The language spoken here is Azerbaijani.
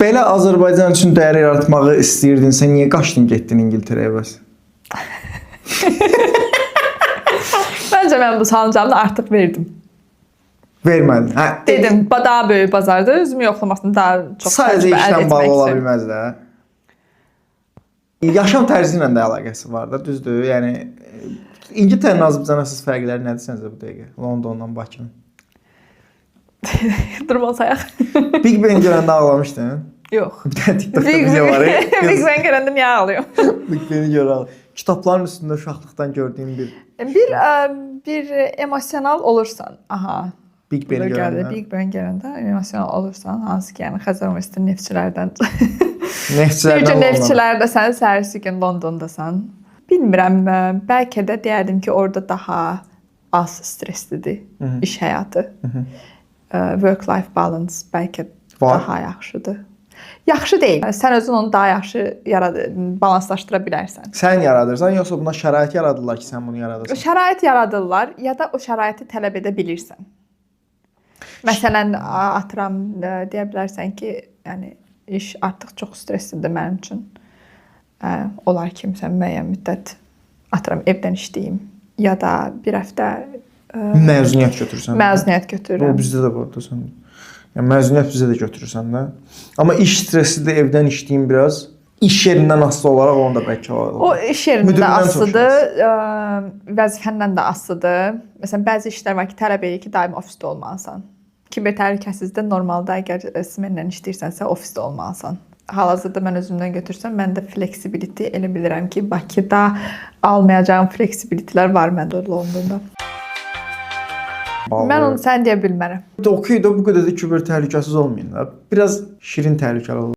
Belə Azərbaycan üçün dəyər yaratmağı istəyirdinsə, niyə qaçdın, getdin İngiltərəyə bəs? Məncə mən bu salıncağımı artıq verdim. Vermədin. Hə, Dedim, daha böyük bazarda özümü yoxlamasını daha çox sadəcə təcrübə əldə işdən etmək bağlı ola üçün. bilməz də. Yaşam tərzi ilə də əlaqəsi var da, düzdür? Yəni İngiltərənin Azərbaycan əsas fərqləri nədir səncə bu dəqiqə? Londondan Bakının. Durma sayaq. Big Ben görəndə ağlamışdın? Yox. Bir dənə TikTokda video var. Big Ben görəndə niyə ağlıyorum? Big Ben'i görəndə. Kitabların üstündə uşaqlıqdan gördüyüm Bir emosional olursan, aha. Big Ben görəndə. Big Ben görəndə emosional olursan, hansı ki, yəni Xəzər Universiteti neftçilərdən. Neftçilərdən neftçilər də sən səhərsi gün Londondasan. Bilmirəm, bəlkə də deyərdim ki, orada daha az stresslidir iş həyatı. Work-life balance bəlkə daha yaxşıdır. Yaxşı deyil. Sən özün onu daha yaxşı balanslaşdıra bilərsən. Sən yaradırsan, yoxsa buna şərait yaradırlar ki, sən bunu yaradırsan? Şərait yaradırlar ya da o şəraiti tələb edə bilirsən. Məsələn, atıram deyə bilərsən ki, yəni iş artıq çox stresslidir mənim üçün. Olar ki, məsələn, müəyyən müddət atıram evdən işləyim ya da bir həftə məzuniyyət götürürsən. Məzuniyyət götürürəm. O bizdə də var sən. Yəni məzuniyyət bizə də götürürsən də. Amma iş stressidir, evdən işləyim biraz. İş yerindən asılı olaraq onu da bəlkə olur. O iş yerindən də asılıdır, vəzifəndən də asılıdır. Məsələn, bəzi işlər var ki, tələb edir ki, daim ofisdə olmalısan. Kiber təhlükəsizlikdə normalda əgər smenlə işləyirsənsə, ofisdə olmalısan. Hal-hazırda mən özümdən götürsəm, məndə fleksibiliti elə bilirəm ki, Bakıda almayacağım fleksibilitilər var məndə Londonda. Mən onu sən deyə bilmərəm. Oxuyuda bu qədər də kiber təhlükəsiz olmayın da. Biraz şirin təhlükəli olur.